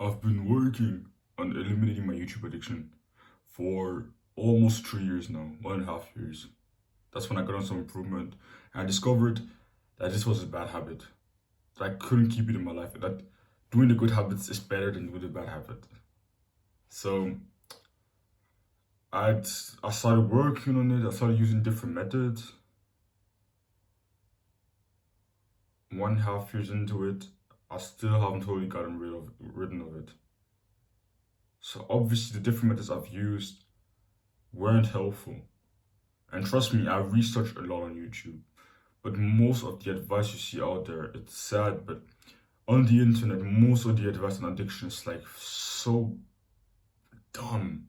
I've been working on eliminating my YouTube addiction for almost 3 years now, 1.5 years. That's when I got on some improvement and I discovered that this was a bad habit. That I couldn't keep it in my life. That doing the good habits is better than doing the bad habit. So I'd I started working on it. I started using different methods. 1.5 years into it, I still haven't totally gotten rid of it. So obviously the different methods I've used weren't helpful. And trust me, I researched a lot on YouTube. But most of the advice you see out there, it's sad, but on the internet, most of the advice on addiction is like so dumb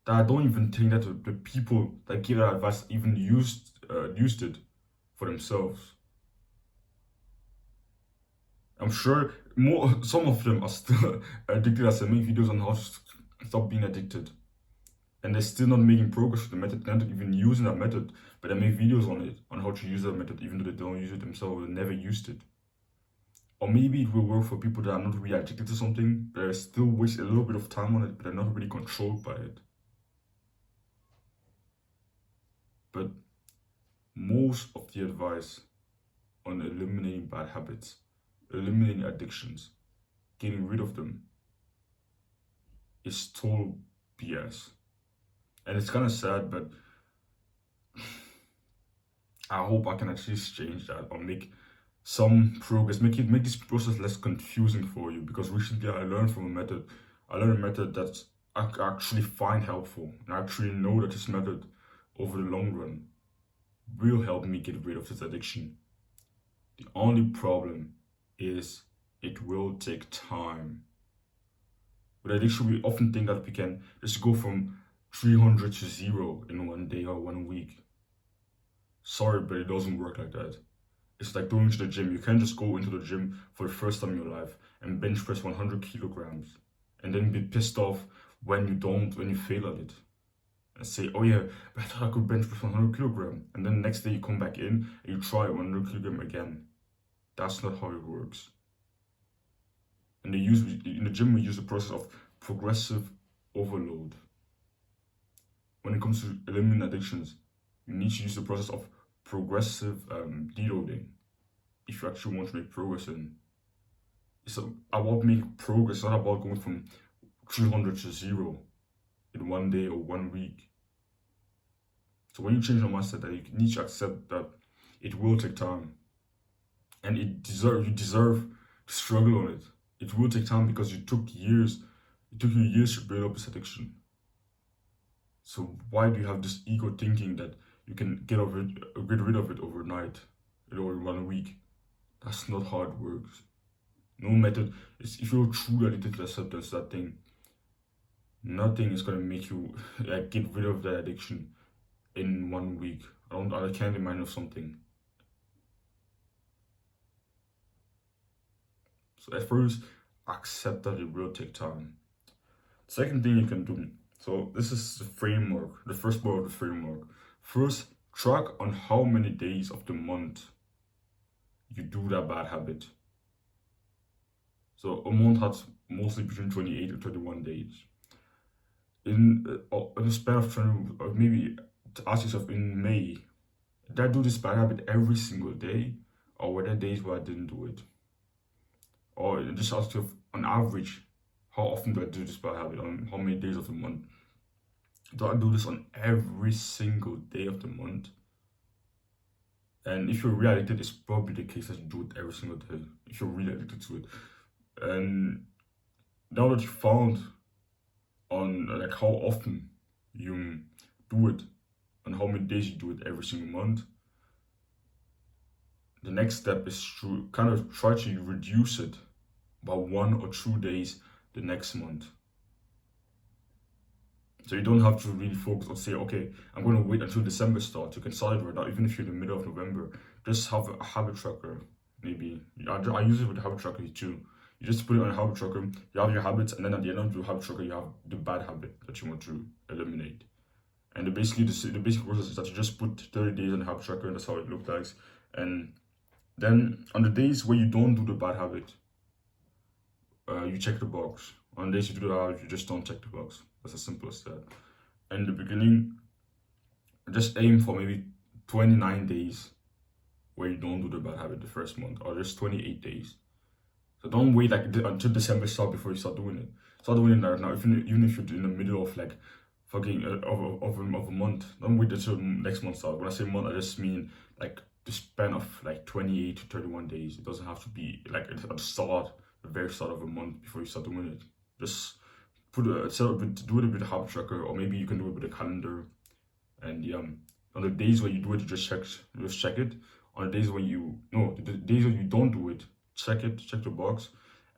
that I don't even think that the people that give that advice even used it for themselves. I'm sure some of them are still addicted as they make videos on how to stop being addicted. And they're still not making progress with the method. They're not even using that method, but they make videos on it, on how to use that method, even though they don't use it themselves, they never used it. Or maybe it will work for people that are not really addicted to something, but they still waste a little bit of time on it, but they're not really controlled by it. But most of the advice on eliminating bad habits, eliminating addictions, getting rid of them, is total BS. And it's kind of sad, but I hope I can actually change that or make some progress, make this process less confusing for you. Because recently I learned from a method. I learned a method that I actually find helpful, and I actually know that this method, over the long run, will help me get rid of this addiction. The only problem is it will take time. With addiction, we often think that we can just go from 300 to 0 in one day or 1 week. Sorry, but it doesn't work like that. It's like going to the gym. You can't just go into the gym for the first time in your life and bench press 100 kilograms and then be pissed off when you fail at it. And say, oh yeah, but I thought I could bench press 100 kilograms. And then the next day you come back in and you try 100 kilogram again. That's not how it works. In the gym, we use the process of progressive overload. When it comes to eliminating addictions, you need to use the process of progressive deloading if you actually want to make progress in. It's about making progress, it's not about going from 300 to 0 in one day or 1 week. So when you change your mindset, that you need to accept that it will take time, and you deserve to struggle on it. It will take time because it took you years to build up this addiction. So why do you have this ego thinking that you can get rid of it overnight or in 1 week? That's not how it works. No method. If you're truly addicted to the substance, that thing, nothing is gonna make you like get rid of that addiction in 1 week. I can't imagine of something. So at first, accept that it will take time. Second thing you can do. So this is the framework, the first part of the framework. First, track on how many days of the month you do that bad habit. So a month has mostly between 28 to 31 days. In a span of 20, or maybe to ask yourself in May, did I do this bad habit every single day, or were there days where I didn't do it? Or just ask yourself, on average, how often do I do this bad habit? On how many days of the month? Do I do this on every single day of the month? And if you're really addicted, it's probably the case that you do it every single day. If you're really addicted to it. And now that you found on like how often you do it and how many days you do it every single month, the next step is to kind of try to reduce it by 1 or 2 days the next month. So you don't have to really focus on say, okay, I'm going to wait until December starts. You can start it right now, even if you're in the middle of November. Just have a habit tracker, maybe. I use it with the habit tracker too. You just put it on a habit tracker, you have your habits, and then at the end of the habit tracker, you have the bad habit that you want to eliminate. And the basic process is that you just put 30 days on the habit tracker, and that's how it looks like. And then on the days where you don't do the bad habit, you check the box. On days you do that, you just don't check the box. That's as simple as that. In the beginning, just aim for maybe 29 days where you don't do the bad habit the first month, or just 28 days. So don't wait like until December start before you start doing it. Start doing it right now. Even if you're in the middle of like fucking of a month, don't wait until next month start. When I say month, I just mean like the span of like 28 to 31 days. It doesn't have to be like at the start, the very start of a month before you start doing it. Just do it with a habit tracker, or maybe you can do it with a calendar. And on the days when you do it, you just check it. On the days when the days when you don't do it, check the box.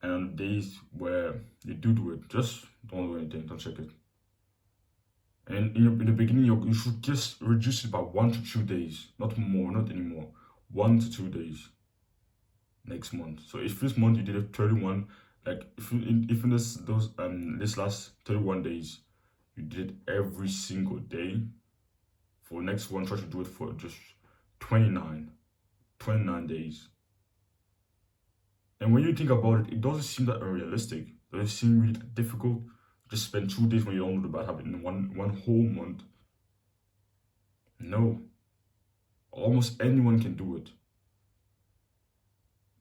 And on the days where you do it, just don't do anything, don't check it. And in the beginning, you should just reduce it by 1 to 2 days, not more, not anymore. 1 to 2 days next month. So if this month you did it 31, like if in this last 31 days you did it every single day, for next one try to do it for just 29 days. And when you think about it, it doesn't seem that unrealistic. It doesn't seem really difficult. Just spend 2 days when you don't do the bad habit in one whole month. No. Almost anyone can do it.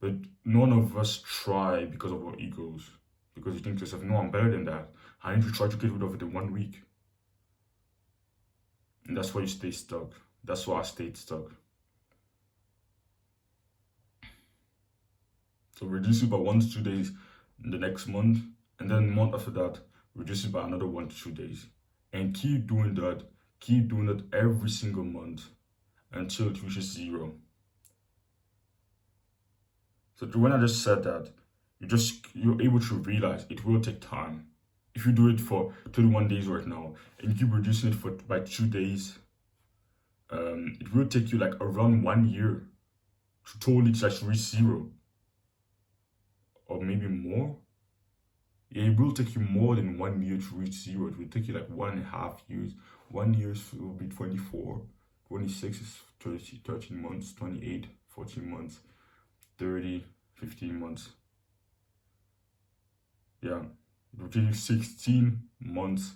But none of us try because of our egos. Because you think to yourself, no, I'm better than that. I need to try to get rid of it in 1 week. And that's why you stay stuck. That's why I stayed stuck. So reduce it by 1 to 2 days in the next month. And then the month after that, reduce it by another 1 to 2 days. And keep doing that. Keep doing that every single month until it reaches 0. So when I just said that, you're able to realize it will take time. If you do it for 21 days right now and you keep reducing it by 2 days, it will take you like around 1 year to totally just reach 0. Or maybe more. Yeah, it will take you more than 1 year to reach 0. It will take you like 1.5 years. 1 year will be 24. 26 is 13 months. 28, 14 months. 30, 15 months. Yeah, it will take you 16 months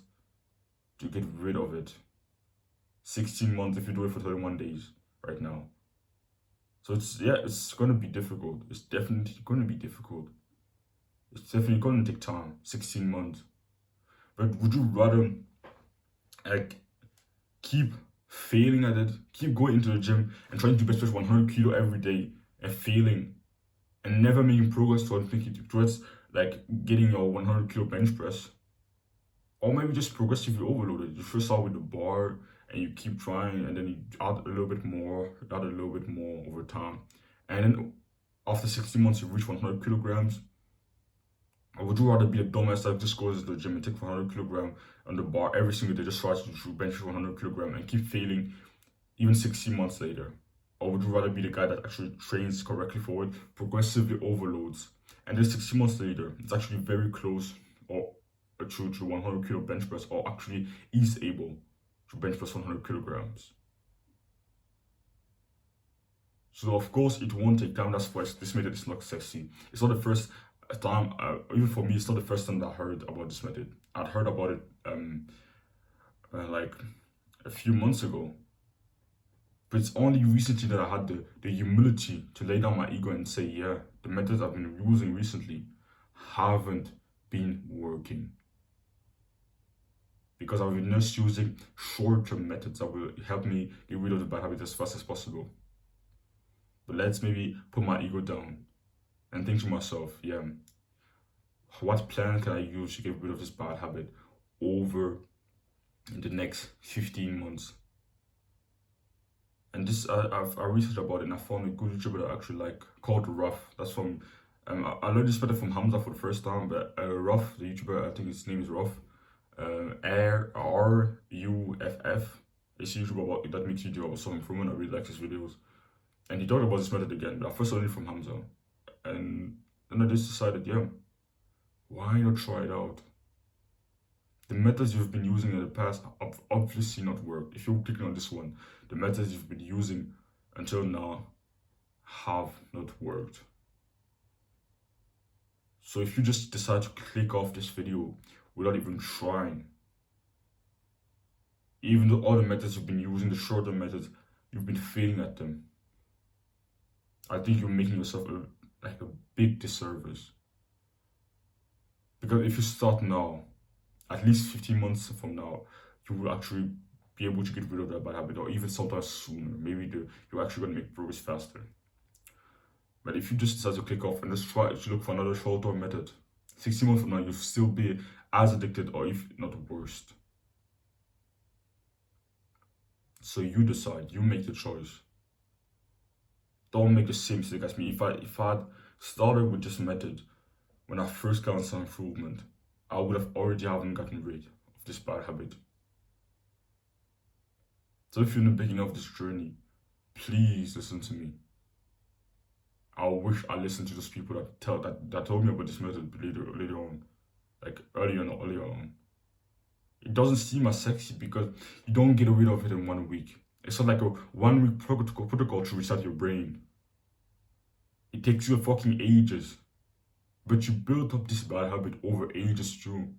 to get rid of it. 16 months if you do it for 31 days right now. So it's gonna be difficult. It's definitely gonna be difficult. It's definitely gonna take time. 16 months. But would you rather like keep failing at it, keep going into the gym and trying to bench press 100 kilo every day and failing and never making progress towards like getting your 100 kilo bench press? Or maybe just progressively overloaded. You first start with the bar and you keep trying, and then you add a little bit more over time. And then after 60 months, you reach 100 kilograms. Or would you rather be a dumbass that just goes to the gym and take 100 kilograms on the bar every single day, just tries to bench 100 kilograms and keep failing even 60 months later? Or would you rather be the guy that actually trains correctly for it, progressively overloads, and then 60 months later, it's actually very close or to 100 kilo bench press, or actually is able to bench press 100 kilograms? So of course it won't take time. That's why this method is not sexy. It's not the first time, even for me, it's not the first time that I heard about this method. I'd heard about it like a few months ago. But it's only recently that I had the humility to lay down my ego and say, yeah, the methods I've been using recently haven't been working. Because I've been just using short-term methods that will help me get rid of the bad habit as fast as possible. But let's maybe put my ego down and think to myself, yeah, what plan can I use to get rid of this bad habit over in the next 15 months? And this, I researched about it and I found a good YouTuber that I actually like, called Ruff. That's from, I learned this method from Hamza for the first time, but Ruff, the YouTuber, I think his name is Ruff. R-U-F-F. It's a YouTuber that makes videos about self-improvement. I really like his videos. And he talked about this method again, but I first learned it from Hamza. And then I just decided, yeah, why not try it out? The methods you've been using in the past have obviously not worked. If you're clicking on this one, the methods you've been using until now have not worked. So if you just decide to click off this video without even trying, even though all the methods you've been using, the shorter methods, you've been failing at them, I think you're making yourself a big disservice. Because if you start now, at least 15 months from now, you will actually be able to get rid of that bad habit, or even sometimes sooner. Maybe you're actually going to make progress faster. But if you just decide to click off and just try to look for another shorter method, 16 months from now, you'll still be as addicted, or if not worse. So you decide, you make the choice. Don't make the same mistake as me. If I had started with this method when I first got some improvement, I would have already haven't gotten rid of this bad habit. So if you're in the beginning of this journey, please listen to me. I wish I listened to those people that told me about this method later on, like earlier on. It doesn't seem as sexy because you don't get rid of it in 1 week. It's not like a 1 week protocol to reset your brain. It takes you fucking ages. But you built up this bad habit over ages too.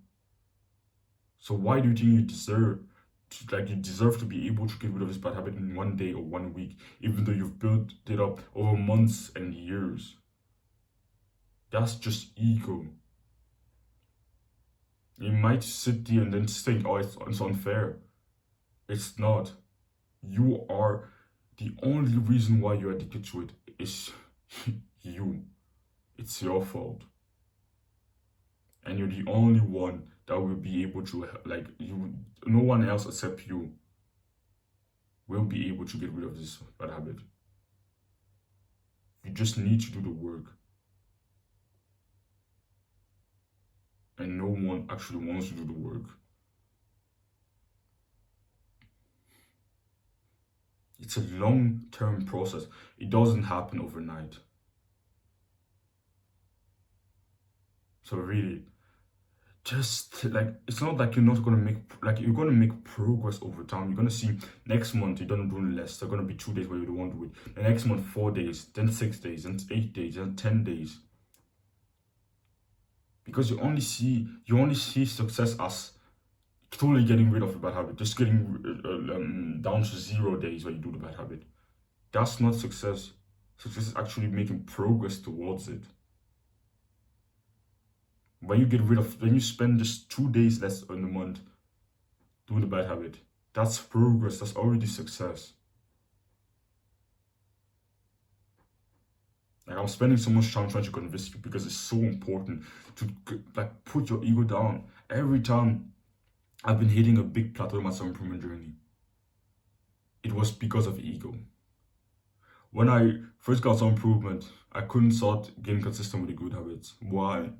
So why do you think you deserve to be able to get rid of this bad habit in 1 day or 1 week, even though you've built it up over months and years? That's just ego. You might sit there and then think, oh, it's unfair. It's not. You are the only reason why you're addicted to it is you. It's your fault. And you're the only one that will be able to, no one else except you will be able to get rid of this bad habit. You just need to do the work. And no one actually wants to do the work. It's a long-term process. It doesn't happen overnight. So really, just it's not like you're not gonna make you're gonna make progress over time. You're gonna see next month you don't do less. There's gonna be 2 days where you don't want to do it. The next month 4 days, then 6 days, then 8 days, then 10 days. Because you only see success as totally getting rid of a bad habit, just getting down to 0 days where you do the bad habit. That's not success. Success is actually making progress towards it. When you spend just 2 days less in a month doing the bad habit, that's progress. That's already success. I'm spending so much time trying to convince you because it's so important to put your ego down. Every time I've been hitting a big plateau in my self-improvement journey, it was because of ego. When I first got self-improvement, I couldn't start getting consistent with the good habits. Why?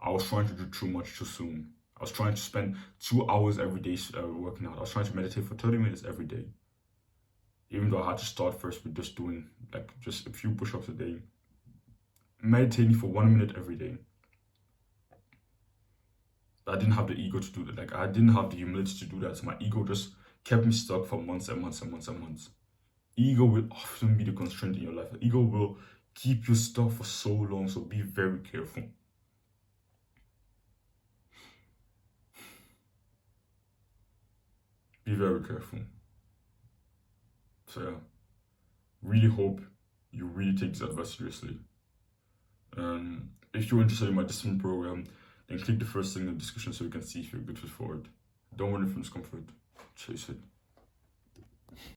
I was trying to do too much too soon. I was trying to spend 2 hours every day working out. I was trying to meditate for 30 minutes every day. Even though I had to start first with just doing just a few push-ups a day. Meditating for 1 minute every day. I didn't have the ego to do that. I didn't have the humility to do that. So my ego just kept me stuck for months and months and months and months. Ego will often be the constraint in your life. Ego will keep you stuck for so long. So be very careful. Be very careful. So yeah, really hope you really take this advice seriously. If you're interested in my discipline program, then click the first thing in the description so you can see if you're good fit for it. Don't run from discomfort, chase it.